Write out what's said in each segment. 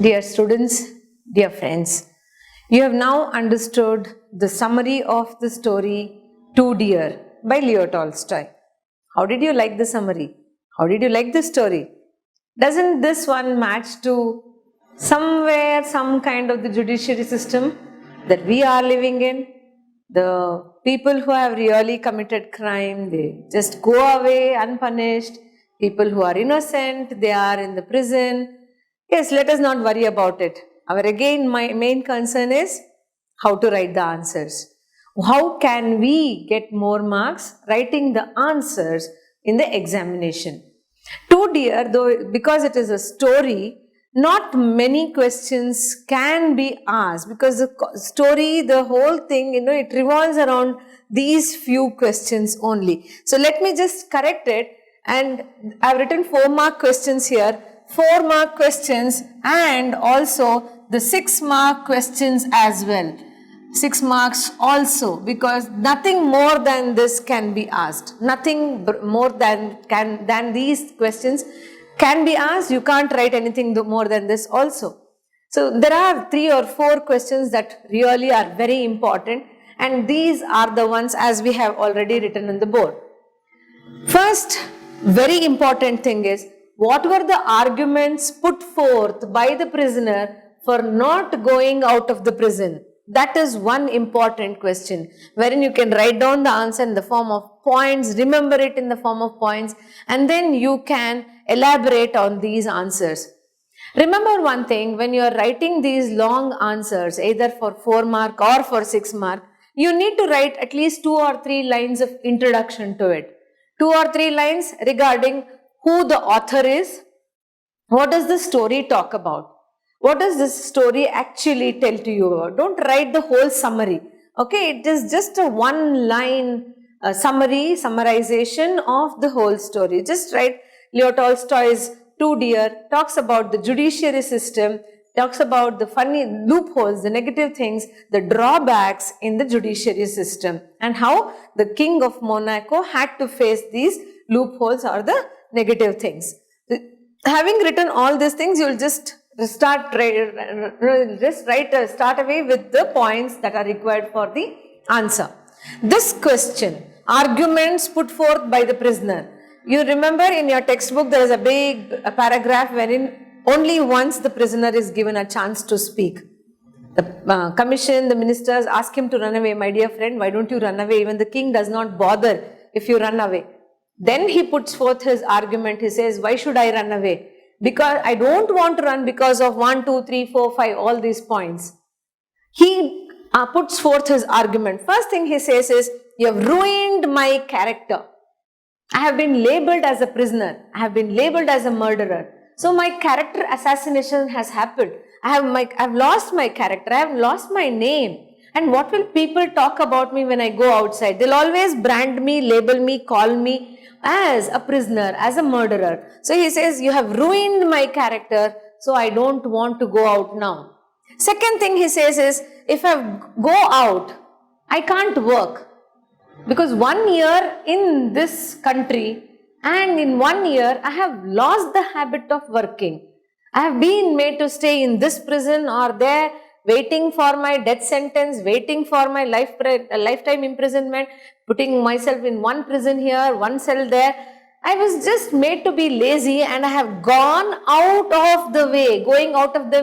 Dear students, dear friends, you have now understood the summary of the story Two Deer by Leo Tolstoy. How did you like the summary? How did you like the story? Doesn't this one match to somewhere, some kind of the judiciary system that we are living in? The people who have really committed crime, they just go away unpunished. People who are innocent, they are in the prison. Yes, let us not worry about it. My main concern is how to write the answers. How can we get more marks writing the answers in the examination? Two Deer, though, because it is a story, not many questions can be asked because the story, the whole thing, it revolves around these few questions only. So let me just correct it, and I've written 4-mark questions here. 4-mark questions and also the 6-mark questions as well. 6 marks also, because nothing more than this can be asked. Nothing more than these questions can be asked. You can't write anything more than this also. So there are 3 or 4 questions that really are very important, and these are the ones as we have already written on the board. First, very important thing is, what were the arguments put forth by the prisoner for not going out of the prison? That is one important question, wherein you can write down the answer in the form of points, remember it in the form of points, and then you can elaborate on these answers. Remember one thing, when you are writing these long answers, either for 4-mark or for 6-mark, you need to write at least 2 or 3 lines of introduction to it. 2 or 3 lines regarding who the author is, what does the story talk about, what does this story actually tell to you about. Don't write the whole summary, okay? It is just a 1-line summarization of the whole story. Just write Leo Tolstoy's Two Deer, talks about the judiciary system, talks about the funny loopholes, the negative things, the drawbacks in the judiciary system, and how the king of Monaco had to face these loopholes or the negative things. Having written all these things, you will just start away with the points that are required for the answer. This question, arguments put forth by the prisoner. You remember in your textbook there is a big paragraph wherein only once the prisoner is given a chance to speak. The commission, the ministers ask him to run away. My dear friend, why don't you run away? Even the king does not bother if you run away. Then he puts forth his argument. He says, why should I run away? Because I don't want to run because of 1, 2, 3, 4, 5, all these points. He puts forth his argument. First thing he says is, you have ruined my character. I have been labeled as a prisoner. I have been labeled as a murderer. So my character assassination has happened. I have lost my character. I have lost my name. And what will people talk about me when I go outside? They'll always brand me, label me, call me as a prisoner, as a murderer. So he says, you have ruined my character, so I don't want to go out now. Second thing he says is, if I go out, I can't work. Because 1 year in this country, and in 1 year, I have lost the habit of working. I have been made to stay in this prison or there, waiting for my death sentence, waiting for my lifetime imprisonment, putting myself in one prison here, one cell there. I was just made to be lazy, and I have gone out of the way. Going out of the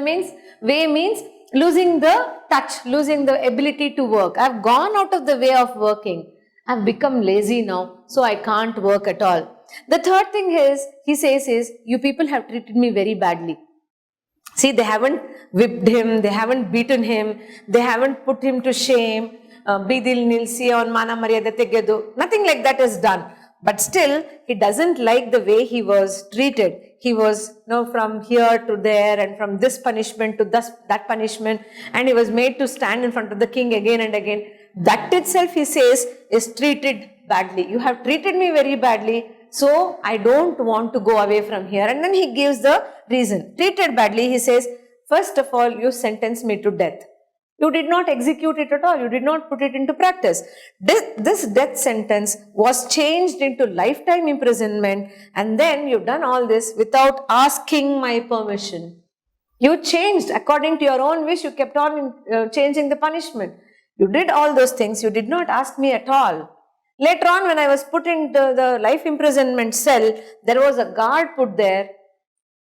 way means losing the touch, losing the ability to work. I have gone out of the way of working. I have become lazy now, so I can't work at all. The third thing he says is, you people have treated me very badly. See, they haven't whipped him, they haven't beaten him, they haven't put him to shame. Bidil nilsi on mana maryada tegedu. Nothing like that is done. But still, he doesn't like the way he was treated. He was from here to there, and from this punishment to that punishment, and he was made to stand in front of the king again and again. That itself, he says, is treated badly. You have treated me very badly, so I don't want to go away from here. And then he gives the reason. Treated badly, he says, first of all, you sentenced me to death. You did not execute it at all. You did not put it into practice. This death sentence was changed into lifetime imprisonment, and then you've done all this without asking my permission. You changed according to your own wish. You kept on changing the punishment. You did all those things. You did not ask me at all. Later on, when I was put into the life imprisonment cell, there was a guard put there.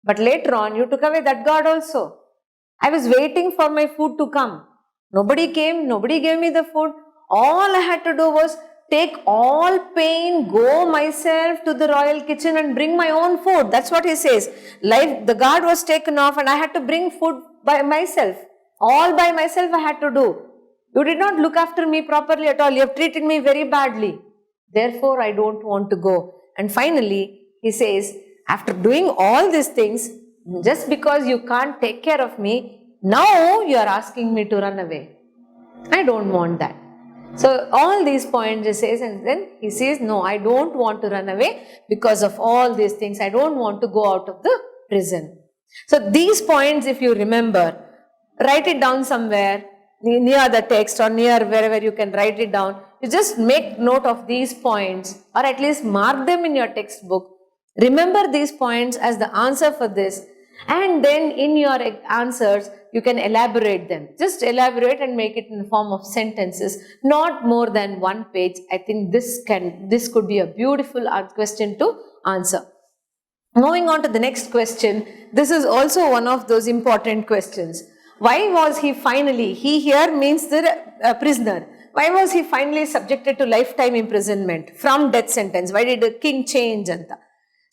But later on, you took away that guard also. I was waiting for my food to come. Nobody came. Nobody gave me the food. All I had to do was take all pain, go myself to the royal kitchen and bring my own food. That's what he says. The guard was taken off and I had to bring food by myself. All by myself I had to do. You did not look after me properly at all. You have treated me very badly. Therefore, I don't want to go. And finally, he says, after doing all these things, just because you can't take care of me, now you are asking me to run away. I don't want that. So all these points he says, and then he says, no, I don't want to run away because of all these things. I don't want to go out of the prison. So these points, if you remember, write it down somewhere near the text or near wherever you can write it down. You just make note of these points or at least mark them in your textbook. Remember these points as the answer for this, and then in your answers, you can elaborate them. Just elaborate and make it in the form of sentences, not more than one page. I think this could be a beautiful question to answer. Moving on to the next question, this is also one of those important questions. Why was he finally, he here means the prisoner, why was he finally subjected to lifetime imprisonment from death sentence? Why did the king change?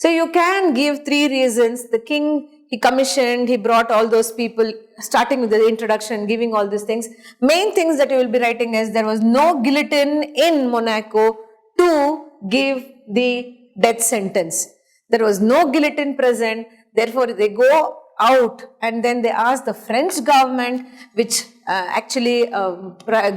So you can give 3 reasons. The king, he commissioned, he brought all those people, starting with the introduction, giving all these things. Main things that you will be writing is there was no guillotine in Monaco to give the death sentence. There was no guillotine present. Therefore, they go out and then they ask the French government, which actually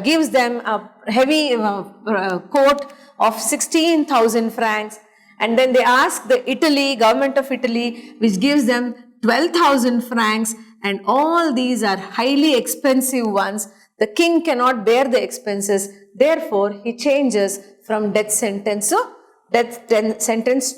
gives them a heavy quote of 16,000 francs. And then they ask the government of Italy, which gives them 12,000 francs, and all these are highly expensive ones. The king cannot bear the expenses. Therefore, he changes from death sentence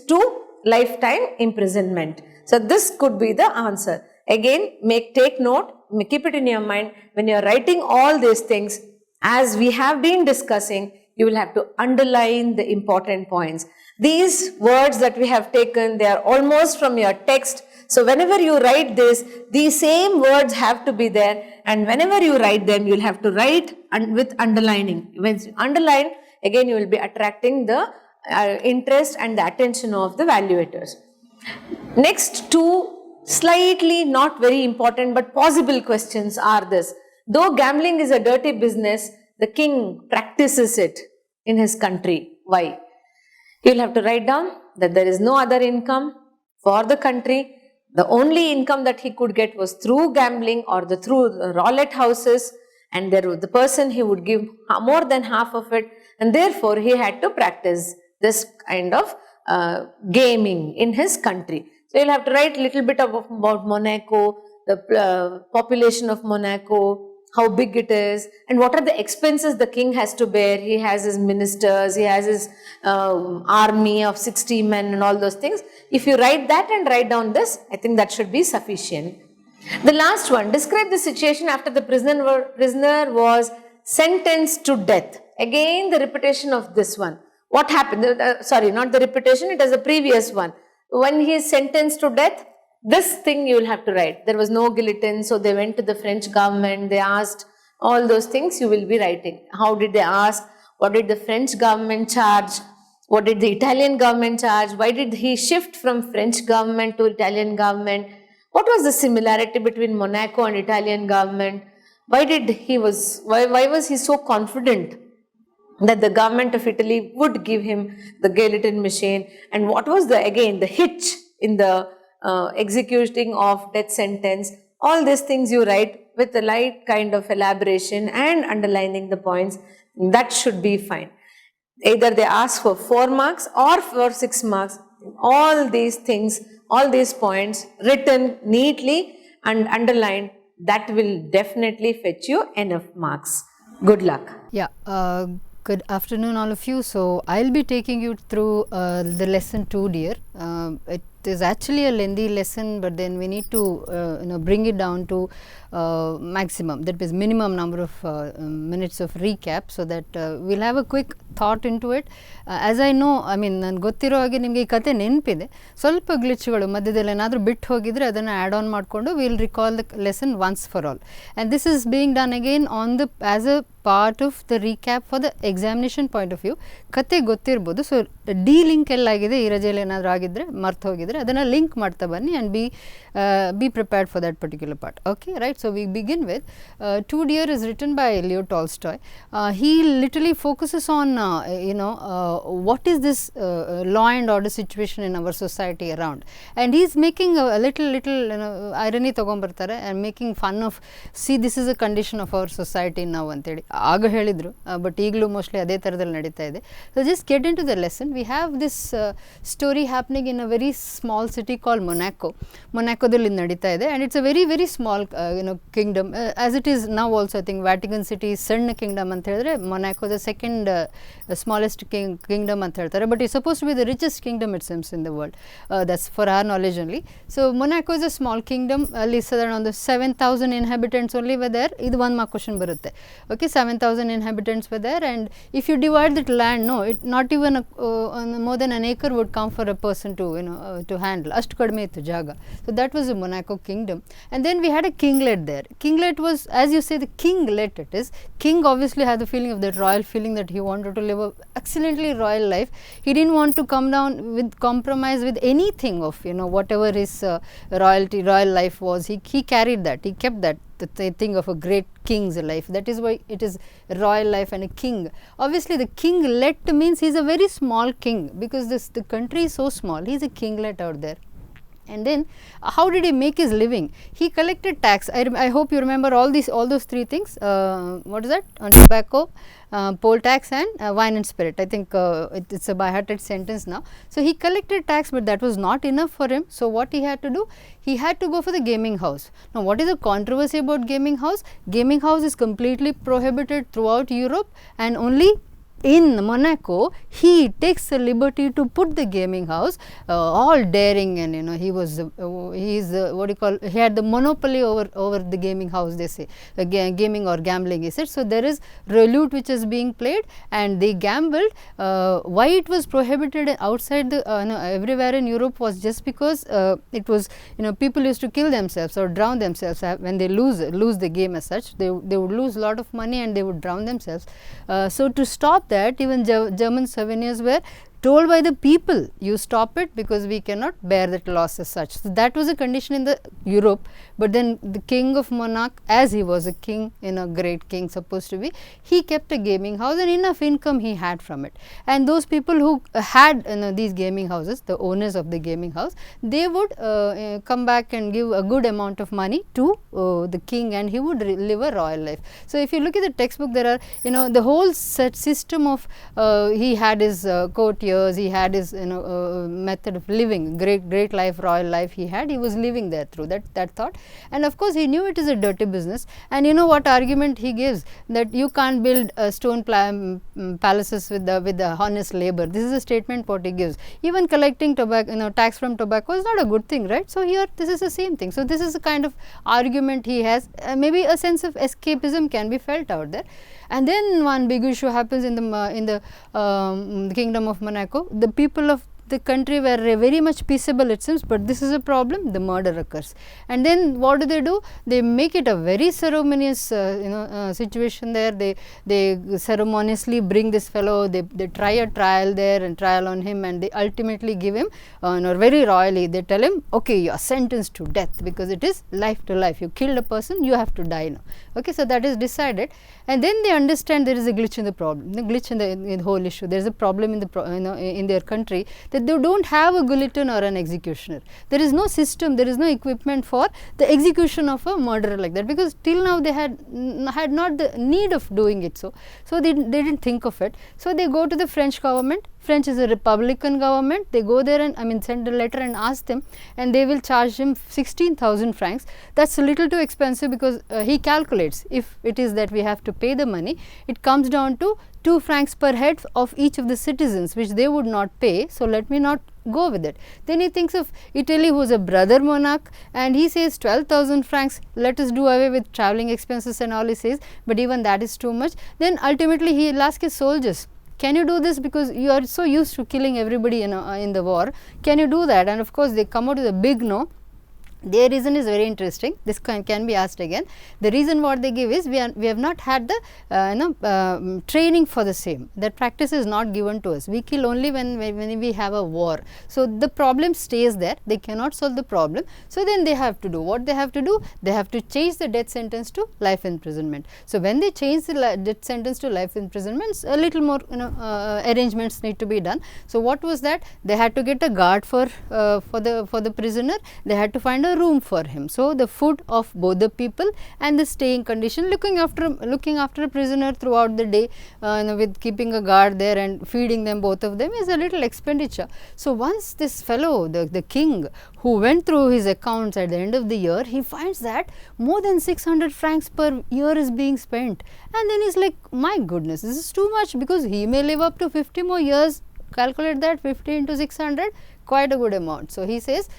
to lifetime imprisonment. So this could be the answer. Again, take note, keep it in your mind. When you are writing all these things, as we have been discussing, you will have to underline the important points. These words that we have taken, they are almost from your text. So whenever you write this, these same words have to be there. And whenever you write them, you will have to write with underlining. When you underline, again you will be attracting the interest and the attention of the valuators. Next 2 slightly not very important but possible questions are this. Though gambling is a dirty business, the king practices it in his country. Why? You will have to write down that there is no other income for the country. The only income that he could get was through gambling or through the roulette houses, and the person he would give more than half of it, and therefore he had to practice this kind of gaming in his country. So you'll have to write a little bit about Monaco, the population of Monaco, how big it is, and what are the expenses the king has to bear. He has his ministers, he has his army of 60 men and all those things. If you write that and write down this, I think that should be sufficient. The last one, describe the situation after the prisoner was sentenced to death. Again, the repetition of this one. What happened? Sorry, not the repetition, it is the previous one. When he is sentenced to death, this thing you will have to write. There was no guillotine, so they went to the French government, they asked all those things you will be writing. How did they ask? What did the French government charge? What did the Italian government charge? Why did he shift from French government to Italian government? What was the similarity between Monaco and Italian government? Why was he so confident that the government of Italy would give him the guillotine machine? And what was the hitch in the executing of death sentence? All these things you write with a light kind of elaboration and underlining the points. That should be fine. Either they ask for 4 marks or for 6 marks. All these things, all these points written neatly and underlined, that will definitely fetch you enough marks. Good luck. Yeah. Good afternoon all of you. So I'll be taking you through the lesson 2, dear. is actually a lengthy lesson, but then we need to bring it down to maximum, that is minimum number of minutes of recap, so that we'll have a quick thought into it. As I know, I mean ನಾನು ಗೊತ್ತಿರೋ ಹಾಗೆ ನಿಮಗೆ ಈ ಕತೆ ನೆನಪಿದೆ, ಸ್ವಲ್ಪ ಗ್ಲಿಚ್ಗಳು ಮಧ್ಯದಲ್ಲಿ ಏನಾದರೂ ಬಿಟ್ಟು ಹೋಗಿದ್ರೆ ಅದನ್ನು ಆ್ಯಡ್ ಆನ್ ಮಾಡಿಕೊಂಡು will recall the lesson once for all, and this is being done again on the as a part of the recap for the examination point of view. ಕತೆ ಗೊತ್ತಿರ್ಬೋದು, ಸೊ ಡಿ ಲಿಂಕ್ ಎಲ್ಲಾಗಿದೆ, ಈ ರಜೆಯಲ್ಲಿ ಏನಾದರೂ ಆಗಿದ್ದರೆ ಮರ್ತು ಹೋಗಿದ್ರೆ ಅದನ್ನು ಲಿಂಕ್ ಮಾಡ್ತಾ ಬನ್ನಿ and be prepared for that particular part. Okay, right. So we begin with Two Deer is written by Leo Tolstoy. He literally focuses on what is this law and order situation in our society around, and he is making a little irony ತಗೊಂಬರ್ತಾರೆ and making fun of, see, this is a condition of our society now ಅಂತೇಳಿ ಆಗ ಹೇಳಿದ್ರು, but ಈಗಲೂ mostly ಅದೇ ಥರದಲ್ಲಿ ನಡೀತಾ ಇದೆ. So just get into the lesson. We have this story happening in a very small city called ಮೊನಾಕೋದಲ್ಲಿ ನಡೀತಾ ಇದೆ, and it's a very very small kingdom, as it is now also. I think Vatican City ಸಣ್ಣ Kingdom ಅಂತ ಹೇಳಿದ್ರೆ Monaco the second smallest kingdom ಅಂತ ಹೇಳ್ತಾರೆ, but it's supposed to be the richest kingdom it seems in the world. That's for our knowledge only. So Monaco is a small kingdom. ಅಲ್ಲಿ ಸಾಧಾರಣ ಒಂದು 7,000 inhabitants only were there. ಇದು ಒಂದು mark question ಬರುತ್ತೆ. Okay, 7,000 inhabitants were there, and if you divide that land, no, it not even more than an acre would come for a person to to handle. ಅಷ್ಟು ಕಡಿಮೆ ಇತ್ತು ಜಾಗ. So that was the Monaco kingdom, and then we had a kinglet there. Kinglet was, as you say, the kinglet it is. King obviously had the feeling of that royal feeling that he wanted to live a excellently royal life. He didn't want to come down with compromise with anything of whatever his royal life was. He carried that, he kept that, the thing of a great king's life. That is why it is royal life and a king. Obviously the kinglet means he is a very small king, because the country is so small. He is a kinglet out there. And then how did he make his living? He collected tax. I hope you remember all those three things. What is that? Tobacco, poll tax, and wine and spirit. I think it's a by-hearted sentence now. So he collected tax, but that was not enough for him. So what he had to do? He had to go for the gaming house. Now what is the controversy about gaming house? Gaming house is completely prohibited throughout Europe, and only in Monaco he takes the liberty to put the gaming house, all daring, and he was what do you call, he had the monopoly over the gaming house, they say, gaming or gambling is it. So there is roulette which is being played, and they gambled. Why it was prohibited outside the everywhere in Europe was just because it was people used to kill themselves or drown themselves when they lose the game as such. They would lose a lot of money and they would drown themselves. So to stop that, even German souvenirs were told by the people, you stop it because we cannot bear that loss as such. So that was a condition in the Europe. But then the king of Monarch, as he was a king, great king supposed to be, he kept a gaming house, and enough income he had from it. And those people who had these gaming houses, the owners of the gaming house, they would come back and give a good amount of money to the king, and he would live a royal life. So if you look at the textbook, there are the whole set system of he had his courtiers, he had his method of living, great life, royal life he had. He was living there through that thought. And of course he knew it is a dirty business, and what argument he gives, that you can't build stone palaces with the honest labor. This is a statement what he gives. Even collecting tobacco, tax from tobacco is not a good thing, right? So here this is the same thing. So this is the kind of argument he has. Maybe a sense of escapism can be felt out there. And then one big issue happens in the kingdom of Monaco. The people of the country were very much peaceable it seems, but this is a problem, the murder occurs. And then what do? They make it a very ceremonious situation there. They ceremoniously bring this fellow, they try a trial there and trial on him, and they ultimately give him very royally, they tell him, okay, you are sentenced to death, because it is life to life. You killed a person, you have to die now. Okay, so that is decided. And then they understand there is a glitch in the problem, the glitch in the whole issue. There is a problem in in their country, that they don't have a guillotine or an executioner. There is no system, there is no equipment for the execution of a murderer like that, because till now they had not the need of doing it. So they didn't think of it. So they go to the French government. French is a republican government. They go there and send a letter and ask them, and they will charge him 16,000 francs. That's a little too expensive, because he calculates, if it is that we have to pay the money, it comes down to 2 francs per head of each of the citizens, which they would not pay. So let me not go with it. Then he thinks of Italy, who is a brother monarch, and he says 12,000 francs, let us do away with travelling expenses and all, he says, but even that is too much. Then ultimately he will ask his soldiers, can you do this, because you are so used to killing everybody in the war, can you do that? And of course they come out with a big no. Their reason is very interesting. This can be asked again. The reason what they give is we have not had the training for the same. That practice is not given to us. We kill only when we have a war. So the problem stays there. They cannot solve the problem. So then they have to do what they have to do. They have to change the death sentence to life imprisonment. So when they change the death sentence to life imprisonment, a little more arrangements need to be done. So what was that? They had to get a guard for the prisoner. They had to find a room for him. So the food of both the people and the staying condition, looking after a prisoner throughout the day, with keeping a guard there and feeding them, both of them, is a little expenditure. So once this fellow, the king, who went through his accounts at the end of the year, he finds that more than 600 francs per year is being spent, and then he's like, my goodness, this is too much, because he may live up to 50 more years. Calculate that, 50 into 600, quite a good amount. So he says,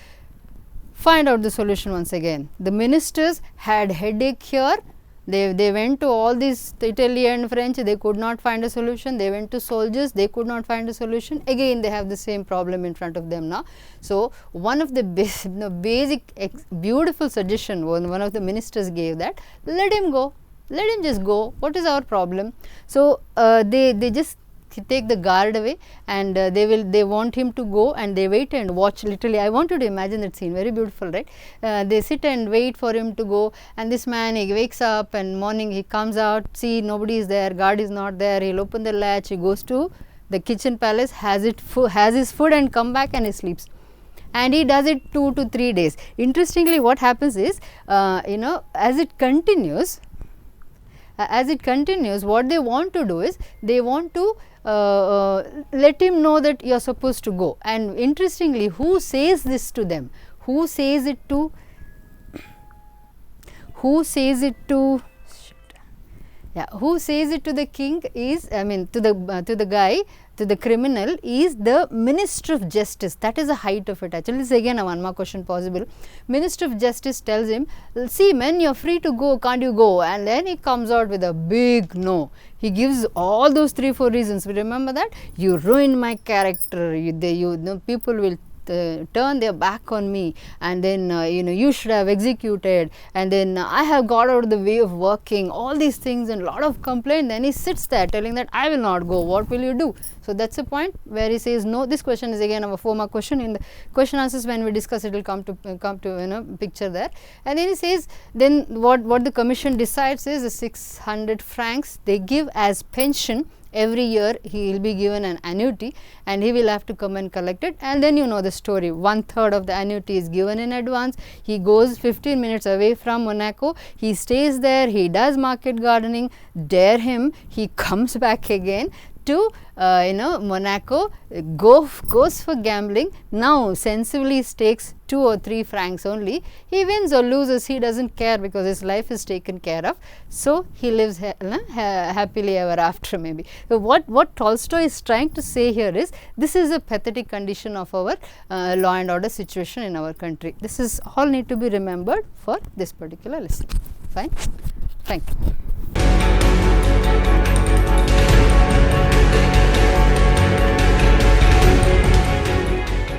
find out the solution once again. The ministers had headache here. They went to all these Italy and French, they could not find a solution. They went to soldiers, they could not find a solution. Again they have the same problem in front of them now. So one of the basic beautiful suggestion one of the ministers gave, that let him go, let him just go, what is our problem? So they just take the guard away, and they want him to go, and they wait and watch. Literally, I want you to imagine that scene, very beautiful, right? They sit and wait for him to go, and this man, he wakes up and morning he comes out, see nobody is there, guard is not there, he'll open the latch, he goes to the kitchen palace, has his food and come back and he sleeps. And he does it 2 to 3 days. Interestingly, what happens is, as it continues, what they want to do is, they want to let him know that you are supposed to go. And interestingly, who says this to them? Who says it to the king is, to the guy, to the criminal, is the Minister of Justice. That is the height of it. Actually, this is again a one more question possible. Minister of Justice tells him, see man, you are free to go, can't you go? And then he comes out with a big no. He gives all those 3-4 reasons. We remember that? You ruined my character, people will turn their back on me, and then you should have executed, and then I have got out of the way of working, all these things, and a lot of complaint. Then he sits there telling that I will not go, what will you do? So that's the point where he says no. This question is again a 4-mark question. In the question answers, when we discuss, it will come to picture there. And then he says, then what the commission decides is the 600 francs they give as pension. Every year he will be given an annuity, and he will have to come and collect it. And then you know the story, 1/3 of the annuity is given in advance. He goes 15 minutes away from Monaco, he stays there, he does market gardening, dare him, he comes back again to Monaco, goes for gambling. Now sensibly stakes 2 or 3 francs only. He wins or loses, he doesn't care, because his life is taken care of. So he lives happily ever after, maybe. So what Tolstoy is trying to say here is, this is a pathetic condition of our law and order situation in our country. This is all need to be remembered for this particular lesson. Fine. Thank you.